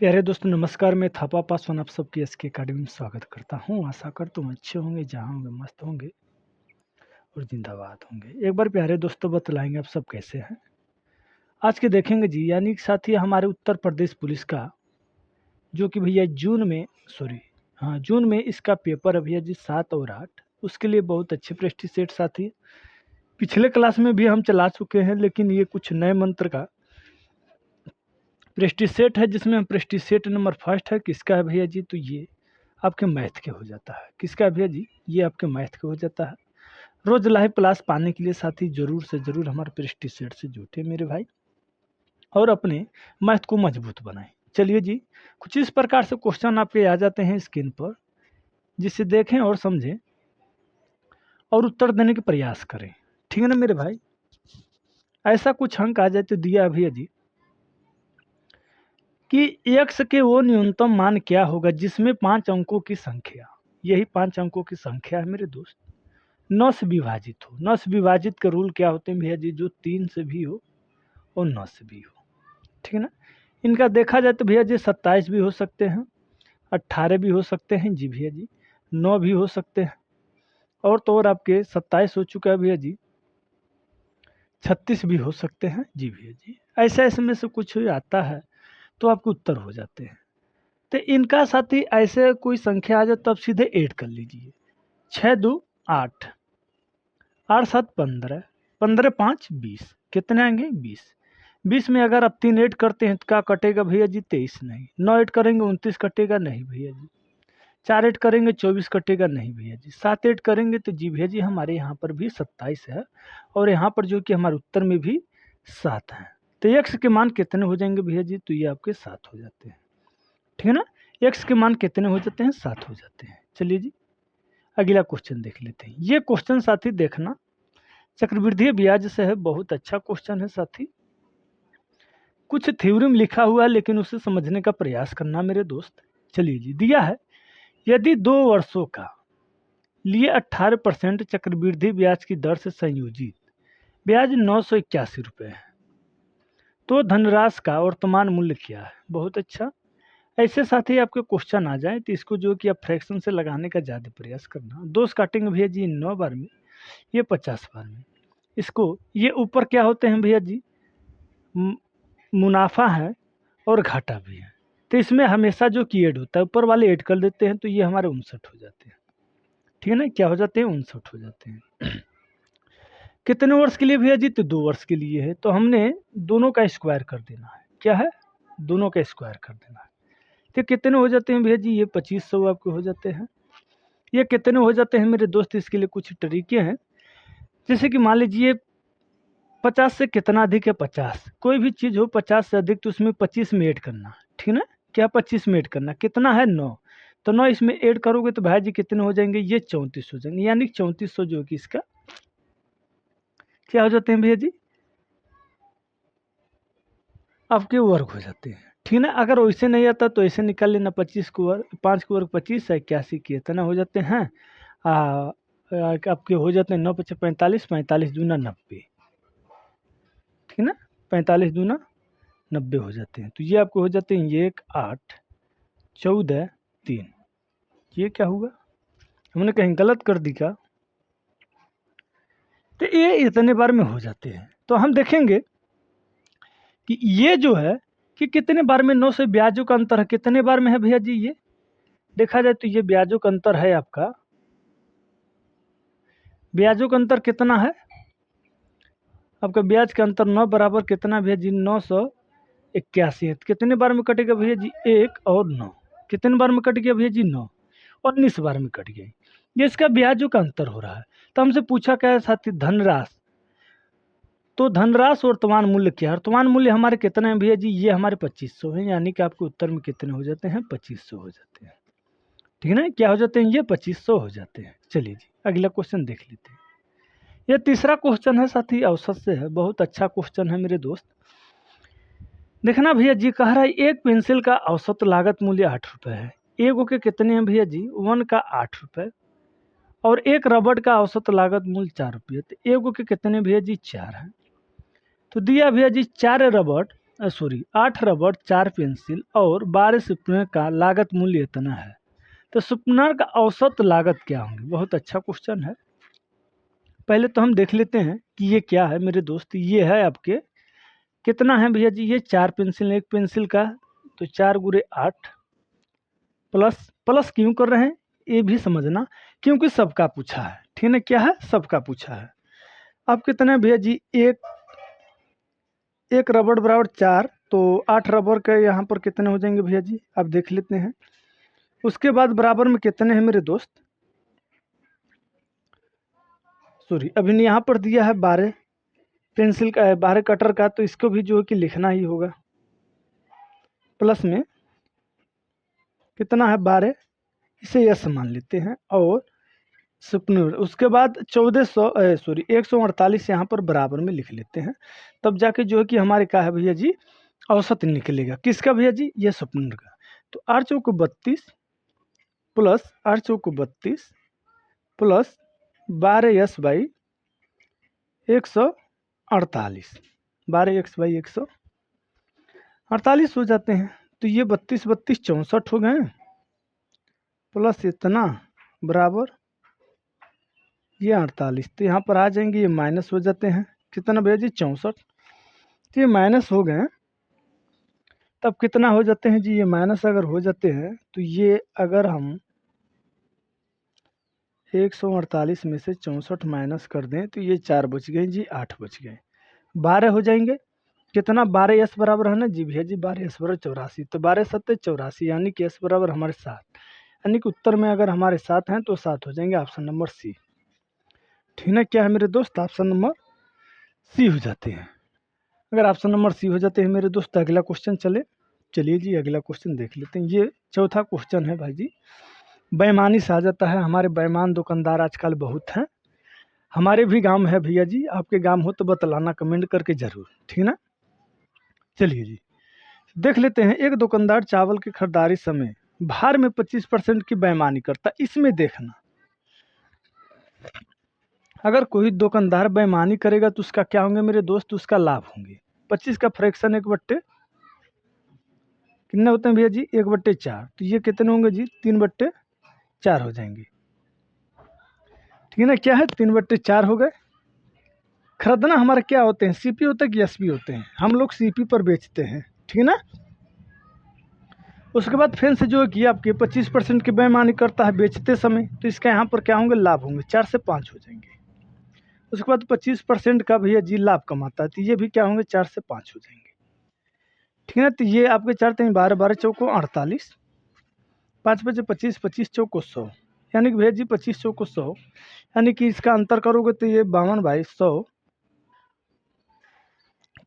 प्यारे दोस्तों नमस्कार। मैं थापा पासवान आप सबकी एसके अकेडमी में स्वागत करता हूं। आशा कर तुम अच्छे होंगे, जहां होंगे मस्त होंगे और जिंदाबाद होंगे। एक बार प्यारे दोस्तों बतलाएंगे आप सब कैसे हैं। आज के देखेंगे जी, यानी कि साथी हमारे उत्तर प्रदेश पुलिस का जो कि भैया जून में इसका पेपर है भैया जी 7 और 8। उसके लिए बहुत अच्छे प्रैक्टिस सेट साथी पिछले क्लास में भी हम चला चुके हैं, लेकिन ये कुछ नए मंत्र का प्रेस्टीज सेट है, जिसमें प्रेस्टीज सेट नंबर फर्स्ट है। किसका है भैया जी? तो ये आपके मैथ के हो जाता है। किसका है भैया जी? ये आपके मैथ के हो जाता है। रोज लाइव क्लास पाने के लिए साथी जरूर से जरूर हमारे प्रेस्टीज सेट से जुटे मेरे भाई, और अपने मैथ को मजबूत बनाएं। चलिए जी, कुछ इस प्रकार से क्वेश्चन आपके आ जाते हैं स्क्रीन पर, जिसे देखें और समझें और उत्तर देने के प्रयास करें। ठीक है ना मेरे भाई? ऐसा कुछ अंक आ जाए तो दिया भैया जी कि x के वो न्यूनतम मान क्या होगा जिसमें 5 अंकों की संख्या, यही 5 अंकों की संख्या है मेरे दोस्त, 9 से विभाजित हो। 9 से विभाजित के रूल क्या होते हैं भैया जी? जो 3 से भी हो और 9 से भी हो। ठीक है ना? इनका देखा जाए तो भैया जी 27 भी हो सकते हैं, 18 भी हो सकते हैं जी भैया जी, 9 भी हो सकते हैं, और तो और आपके 27 हो चुका है भैया जी, 36 भी हो सकते हैं जी भैया जी। ऐसा इसमें से कुछ आता है तो आपके उत्तर हो जाते हैं। तो इनका साथी ऐसे कोई संख्या आ जाए तब सीधे ऐड कर लीजिए। 6 2 8, 8 7 15, 15 5 20, कितने आएंगे? 20। 20 में अगर आप 3 ऐड करते हैं तो क्या कटेगा भैया जी? 23 नहीं। 9 ऐड करेंगे 29 कटेगा नहीं भैया जी। 4 ऐड करेंगे 24 कटेगा नहीं भैया जी। 7 ऐड करेंगे तो जी भैया जी हमारे यहाँ पर भी 27 है, और यहाँ पर जो कि हमारे उत्तर में भी 7 है। तो x के मान कितने हो जाएंगे भैया जी? तो ये आपके 7 हो जाते हैं। ठीक है ना? x के मान कितने हो जाते हैं? 7 हो जाते हैं। चलिए जी, अगला क्वेश्चन देख लेते हैं। ये क्वेश्चन साथी देखना चक्रवृद्धि ब्याज से है, बहुत अच्छा क्वेश्चन है साथी। कुछ थ्योरम लिखा हुआ है, लेकिन उसे समझने का प्रयास करना मेरे दोस्त। चलिए जी, दिया है यदि 2 वर्षों का लिए 18% चक्रवृद्धि ब्याज की दर से संयोजित ब्याज 981 रुपये है, तो धनराशि का वर्तमान मूल्य क्या है? बहुत अच्छा। ऐसे साथ ही आपके क्वेश्चन आ जाए तो इसको जो कि आप फ्रैक्शन से लगाने का ज़्यादा प्रयास करना। 2 से काटेंगे भैया जी 9 बार में, ये 50 बार में। इसको ये ऊपर क्या होते हैं भैया जी? मुनाफा है और घाटा भी है, तो इसमें हमेशा जो कि ऐड होता है ऊपर वाले ऐड कर देते हैं, तो ये हमारे 59 हो जाते हैं। ठीक है ना? क्या हो जाते हैं? 59 हो जाते हैं। कितने वर्ष के लिए भैया जी? तो 2 वर्ष के लिए है, तो हमने दोनों का स्क्वायर कर देना है। क्या है? दोनों का स्क्वायर कर देना है। तो कितने हो जाते हैं भैया जी? ये 2500 आपके हो जाते हैं। ये कितने हो जाते हैं मेरे दोस्त? इसके लिए कुछ तरीके हैं। जैसे कि मान लीजिए 50 से कितना अधिक है? 50। कोई भी चीज़ हो 50 से अधिक तो उसमें 25 में ऐड करना। ठीक है ना? क्या 25 में ऐड करना? कितना है? 9। तो 9 इसमें ऐड करोगे तो भाई जी कितने हो जाएंगे? ये 34 हो जाएंगे, यानी 3400 जो कि इसका क्या हो जाते हैं भैया जी? आपके वर्ग हो जाते हैं। ठीक है ना? अगर वैसे नहीं आता तो ऐसे निकाल लेना, 25 को वर्ग, 5 को वर्ग 25 है, 81 की इतना हो जाते हैं। आपके हो जाते हैं 9 पचे 45, 45 दूना 90। ठीक है ना? 45 दूना 90 हो जाते हैं। तो ये आपको हो जाते हैं 1 8 14 3। ये क्या हुआ? हमने कहीं गलत कर दी क्या? तो ये इतने बार में हो जाते हैं। तो हम देखेंगे कि ये जो है कि कितने बार में 9 से ब्याजों का अंतर है, कितने बार में है भैया जी? ये देखा जाए तो ये ब्याजों का अंतर है आपका, ब्याजों का अंतर कितना है आपका? ब्याज का अंतर 9 बराबर कितना भैया जी? 981 है। कितने बार में कटेगा भैया जी? 1 और 9। कितने बार में कट गया भैया जी? 9। 19 बार में कट गया। ये इसका ब्याजों का अंतर हो रहा है। तो हमसे पूछा क्या है साथी? धनराशि। तो धनराशि वर्तमान मूल्य क्या है? वर्तमान मूल्य हमारे कितने हैं भैया जी? ये हमारे 2500 है, यानी कि आपके उत्तर में कितने हो जाते हैं? 2500 हो जाते हैं। ठीक है ना? क्या हो जाते हैं? ये 2500 हो जाते हैं। चलिए जी, अगला क्वेश्चन देख लेते हैं। ये तीसरा क्वेश्चन है साथी, औसत से है, बहुत अच्छा क्वेश्चन है मेरे दोस्त। देखना भैया जी, कह रहा है एक पेंसिल का औसत लागत मूल्य 8 रुपये है। एगो के कितने हैं भैया जी? 1 का 8 रुपये। और एक रबड़ का औसत लागत मूल्य 4 रुपये। तो एगो के कितने भैया जी? 4 है। तो दिया भैया जी 4 रबड़ 8 रबड़ 4 पेंसिल और 12 स्पनर का लागत मूल्य इतना है, तो स्पनर का औसत लागत क्या होंगी? बहुत अच्छा क्वेश्चन है। पहले तो हम देख लेते हैं कि ये क्या है मेरे दोस्त। ये है आपके कितना है भैया जी, ये 4 पेंसिल, एक पेंसिल का, तो 4 गुरे 8, प्लस प्लस क्यों कर रहे हैं ये भी समझना, क्योंकि सबका पूछा है, ठीक है। क्या है? सबका पूछा है। अब कितने भैया जी, एक रबड़ बराबर 4, तो 8 रबड़ के यहाँ पर कितने हो जाएंगे भैया जी, आप देख लेते हैं। उसके बाद बराबर में कितने हैं मेरे दोस्त, अभी यहाँ पर दिया है 12 पेंसिल का, 12 कटर का, तो इसको भी जो है कि लिखना ही होगा। प्लस में कितना है 12, इसे यस मान लेते हैं, और सुपनूर, उसके बाद 148 यहाँ पर बराबर में लिख लेते हैं। तब जाके जो है कि हमारे क्या है भैया जी, औसत निकलेगा। किसका भैया जी? ये सुपनूर का। तो 8 चौको 32 plus 8 choco 32 plus 12 yes by 148, 12 x by 148 हो जाते हैं। तो ये 32 32 64 हो गए, प्लस इतना बराबर ये 48, तो यहाँ पर आ जाएंगे, ये माइनस हो जाते हैं। कितना भैया जी? 64। तो ये माइनस हो गए, तब कितना हो जाते हैं जी? ये माइनस अगर हो जाते हैं तो ये अगर हम 148 में से 64 माइनस कर दें तो ये 4 बच गए जी, 8 बच गए, 12 हो जाएंगे। कितना? 12 एस बराबर है ना जी भैया जी, 12 एस बराबर 84, तो 12 7 84, यानी कि एस बराबर हमारे 7, यानी कि उत्तर में अगर हमारे 7 हैं तो 7 हो जाएंगे, ऑप्शन नंबर सी। ठीक है, क्या है मेरे दोस्त? ऑप्शन नंबर सी हो जाते हैं। अगर ऑप्शन नंबर सी हो जाते हैं मेरे दोस्त, अगला क्वेश्चन चलिए जी, अगला क्वेश्चन देख लेते हैं। ये चौथा क्वेश्चन है भाई जी, बेईमानी से आ जाता है। हमारे बेईमान दुकानदार आजकल बहुत हैं, हमारे भी गांव में है भैया जी, आपके गांव हो तो बतलाना कमेंट करके जरूर, ठीक ना। चलिए जी देख लेते हैं। एक दुकानदार चावल की खरीदारी समय भार में 25% की बेईमानी करता। इसमें देखना, अगर कोई दुकानदार बेईमानी करेगा तो उसका क्या होंगे मेरे दोस्त? उसका लाभ होंगे। 25 का फ्रैक्शन 1/, कितने होते हैं भैया जी? 1/4, तो ये कितने होंगे जी? 3/4 हो जाएंगे, ठीक है ना। क्या है? 3/4 हो गए। खरीदना हमारे क्या होते हैं? सीपी होते हैं कि एसपी होते हैं? हम लोग सीपी पर बेचते हैं, ठीक है ना। उसके बाद फिर से जो है कि आपके 25% की बेईमानी करता है बेचते समय, तो इसका यहाँ पर क्या होंगे? लाभ होंगे, 4 से 5 हो जाएंगे। उसके बाद 25% का भैया जी लाभ कमाता है, तो ये भी क्या होंगे? 4 से 5 हो जाएंगे, ठीक है ना। तो ये आपके 4 3 12 12 चौको 48, 5 बचे 25, 25 चौको 100, यानी कि भैया जी 25 चौको 100, यानी कि इसका अंतर करोगे तो ये 52 बाई 100।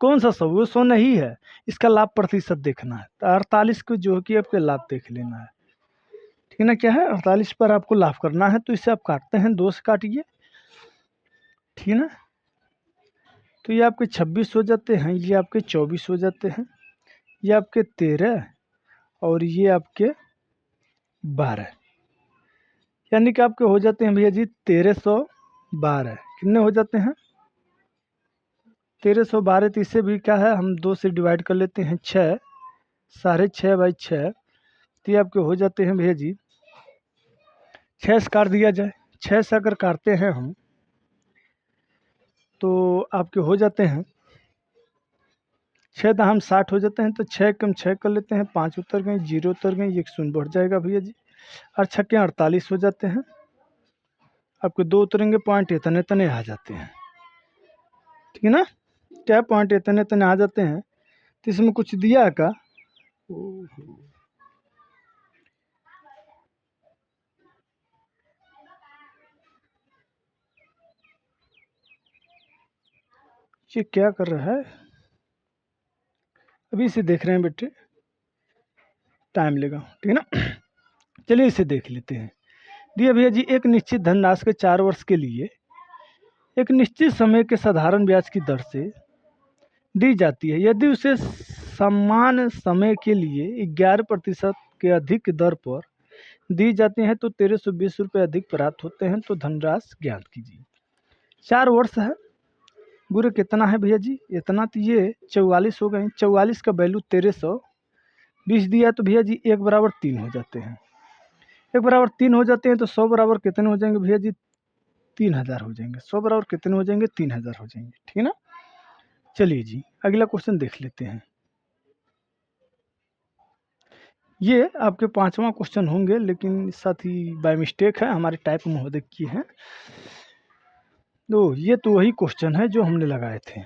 कौन सा 100? वो 100 नहीं है, इसका लाभ प्रतिशत देखना है। तो 48 को जो है कि आपके लाभ देख लेना है, ठीक है ना। क्या है? 48 पर आपको लाभ करना है, तो इसे आप काटते हैं, 2 से काटिए, ठीक है ना। तो ये आपके 26 हो जाते हैं, ये आपके 24 हो जाते हैं, ये आपके 13, और ये आपके 12, यानी कि आपके हो जाते हैं भैया जी 1312। कितने हो जाते हैं? 1312। तो इसे भी क्या है, हम 2 से डिवाइड कर लेते हैं, 6, 6.5 बाई 6, तो ये आपके हो जाते हैं भैया जी 6 से काट दिया जाए, 6 से अगर काटते हैं हम तो आपके हो जाते हैं 6 हम 60 हो जाते हैं, तो 6 कम 6 कर लेते हैं, 5 उतर गए, 0 उतर गए, 1 शून्य बढ़ जाएगा भैया जी, और 6 48 हो जाते हैं। आपके 2 उतरेंगे, पॉइंट इतने इतने आ जाते हैं, ठीक है ना। क्या पॉइंट इतने इतने आ जाते हैं, तो इसमें कुछ दिया का, ये क्या कर रहा है? अभी इसे देख रहे हैं बेटे, टाइम लेगा, ठीक है ना। चलिए इसे देख लेते हैं। दिया भैया जी, एक निश्चित धनराशि के 4 वर्ष के लिए एक निश्चित समय के साधारण ब्याज की दर से दी जाती है। यदि उसे समान समय के लिए 11% के अधिक दर पर दी जाती हैं तो 1320 रुपये अधिक प्राप्त होते हैं। तो धनराशि ज्ञात कीजिए। 4 वर्ष है, गुरे कितना है भैया जी, इतना, तो ये 44 हो गए। 44 का वैल्यू 1320 दिया तो भैया जी 1 बराबर 3 हो जाते हैं। 1 बराबर 3 हो जाते हैं तो 100 बराबर कितने हो जाएंगे भैया जी, 3000 हो जाएंगे। 100 बराबर कितने हो जाएंगे, 3000 हो जाएंगे, ठीक है ना। चलिए जी अगला क्वेश्चन देख लेते हैं। ये आपके 5वां क्वेश्चन होंगे, लेकिन साथ ही बाय मिस्टेक है, हमारे टाइप महोदय की है। तो ये तो वही क्वेश्चन है जो हमने लगाए थे।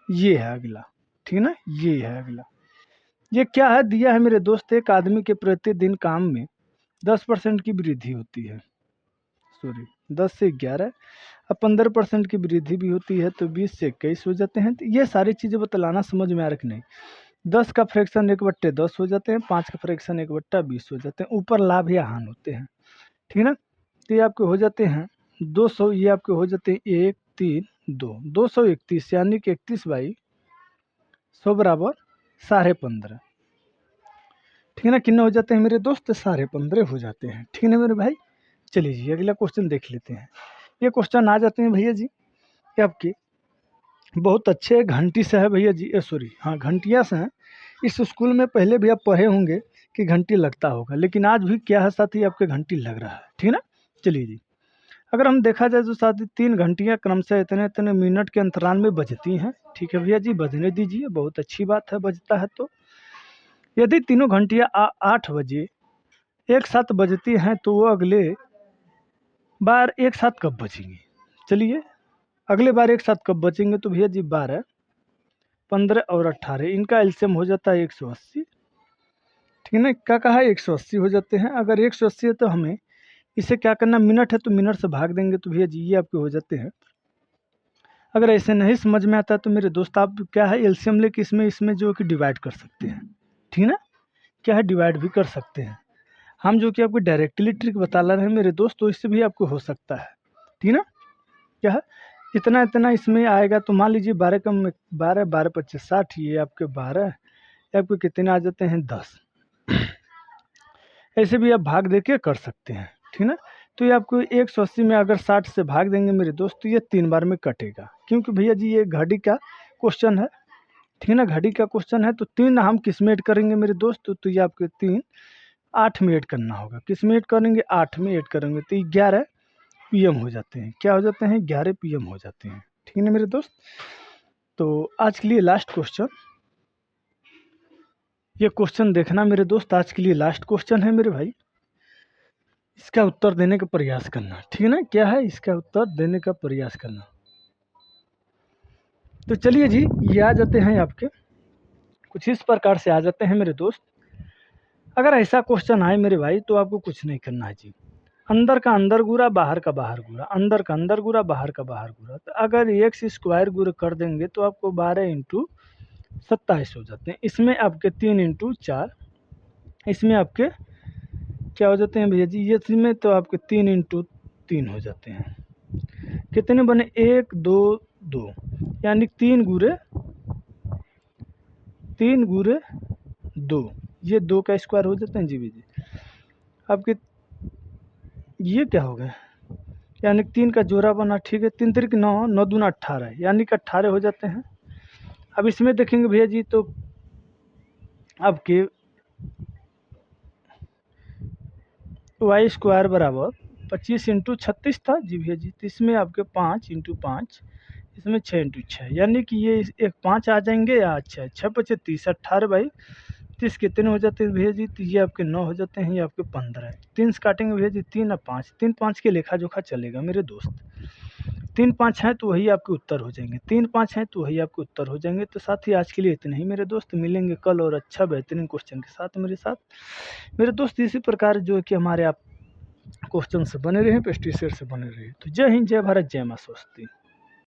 ये है अगला, ठीक है ना, ये है अगला। ये क्या है, दिया है मेरे दोस्त, एक आदमी के प्रतिदिन काम में 10% की वृद्धि होती है, सॉरी 10 से 11, अब 15% की वृद्धि भी होती है, तो 20 से 21 हो जाते हैं। तो ये सारी चीज़ें बतलाना समझ में आ रहा कि नहीं। 10 का फ्रैक्शन 1/10 हो जाते हैं, 5 का फ्रैक्शन 1/20 हो जाते हैं, ऊपर लाभ या हानि होते हैं, ठीक है ना। तो ये आपके हो जाते हैं 200, ये आपके हो जाते हैं 1 3 2 231, यानी कि 31/100 बराबर 15.5, ठीक है ना। कितने हो जाते हैं मेरे दोस्त, 15.5 हो जाते हैं, ठीक है ना मेरे भाई। चलिए जी अगला क्वेश्चन देख लेते हैं। ये क्वेश्चन आ जाते हैं भैया जी, ये आपके बहुत अच्छे घंटी से है भैया जी, सॉरी हाँ घंटिया से हैं। इस स्कूल में पहले भी आप पढ़े होंगे कि घंटी लगता होगा, लेकिन आज भी क्या है साथी, आपके घंटी लग रहा है, ठीक है ना। चलिए जी अगर हम देखा जाए तो साथी 3 घंटियाँ क्रमशः इतने इतने मिनट के अंतराल में बजती हैं, ठीक है भैया जी, बजने दीजिए, बहुत अच्छी बात है, बजता है तो। यदि तीनों घंटियाँ 8 बजे एक साथ बजती हैं तो वो अगले बार एक साथ कब बजेंगी। चलिए अगले बार एक साथ कब बचेंगे, तो भैया जी 12, 15 और 18, इनका एलसीएम हो जाता है 180, ठीक है ना। क्या कहा है, 180 हो जाते हैं। अगर 180 है तो हमें इसे क्या करना, मिनट है तो मिनट से भाग देंगे, तो भैया जी ये आपके हो जाते हैं। अगर ऐसे नहीं समझ में आता तो मेरे दोस्त आप क्या है एलसीएम लेके इसमें जो कि डिवाइड कर सकते हैं, ठीक है ना। क्या है, डिवाइड भी कर सकते हैं हम, जो कि आपको डायरेक्टली ट्रिक बता रहे हैं मेरे दोस्त, तो इससे भी आपको हो सकता है, ठीक है ना। क्या है, इतना इतना इसमें आएगा, तो मान लीजिए 12 कम 12 12 25 60, ये आपके 12, आपके कितने आ जाते हैं 10। ऐसे भी आप भाग दे के कर सकते हैं, ठीक ना। तो ये आपको 180 में अगर 60 से भाग देंगे मेरे दोस्त, तो ये 3 बार में कटेगा, क्योंकि भैया जी ये घड़ी का क्वेश्चन है, ठीक है ना, घड़ी का क्वेश्चन है। तो 3 हम किस में ऐड करेंगे मेरे दोस्त, तो ये आपके 3 8 में ऐड करना होगा। किस में ऐड करेंगे, 8 में ऐड करेंगे, तो 11 पीएम हो जाते हैं। क्या हो जाते हैं, 11 पीएम हो जाते हैं, ठीक है ना मेरे दोस्त। तो आज के लिए लास्ट क्वेश्चन, ये क्वेश्चन देखना मेरे दोस्त, आज के लिए लास्ट क्वेश्चन है मेरे भाई, इसका उत्तर देने का प्रयास करना, ठीक है ना। क्या है, इसका उत्तर देने का प्रयास करना। तो चलिए जी ये आ जाते हैं आपके, कुछ इस प्रकार से आ जाते हैं मेरे दोस्त। अगर ऐसा क्वेश्चन आए मेरे भाई तो आपको कुछ नहीं करना है जी, अंदर का अंदर गुरा, बाहर का बाहर गुरा, अंदर का अंदर गुरा, बाहर का बाहर गुरा। तो अगर एक्स स्क्वायर गुरा कर देंगे तो आपको 12 इंटू 27 हो जाते हैं। इसमें आपके 3 इंटू 4, इसमें आपके क्या हो जाते हैं भैया जी, ये इसमें तो आपके 3 इंटू 3 हो जाते हैं। कितने बने, 1 2 2, यानी 3 गुरे 2, ये 2 का स्क्वायर हो जाते हैं जी जी। आपके ये क्या हो गया, यानी 3 का जोड़ा बना, ठीक है, 3 3 9, 9 दूना 18, यानी कि 18 हो जाते हैं। अब इसमें देखेंगे भैया जी तो आपके वाई स्क्वायर बराबर 25 इंटू 36 था जी भैया जी। तो इसमें आपके 5 इंटू 5, इसमें 6 इंटू 6, यानी कि ये एक 5 आ जाएंगे या 6 6 25 30, 18 बाई 30 कितने हो जाते हैं भैया जी, तो ये आपके 9 हो जाते हैं, ये आपके 15। 3 से काटेंगे भैया जी, 3 और 5, 3 5 के लेखा जोखा चलेगा मेरे दोस्त। 3 5 हैं तो वही आपके उत्तर हो जाएंगे, 3 5 हैं तो वही आपके उत्तर हो जाएंगे। तो साथ ही आज के लिए इतना ही मेरे दोस्त, मिलेंगे कल और अच्छा बेहतरीन क्वेश्चन के साथ मेरे साथ मेरे दोस्त। इसी प्रकार जो है कि हमारे आप क्वेश्चन से बने रहे, पेस्टिसाइड से बने रहे। तो जय हिंद, जय भारत, जय मां स्वस्ति।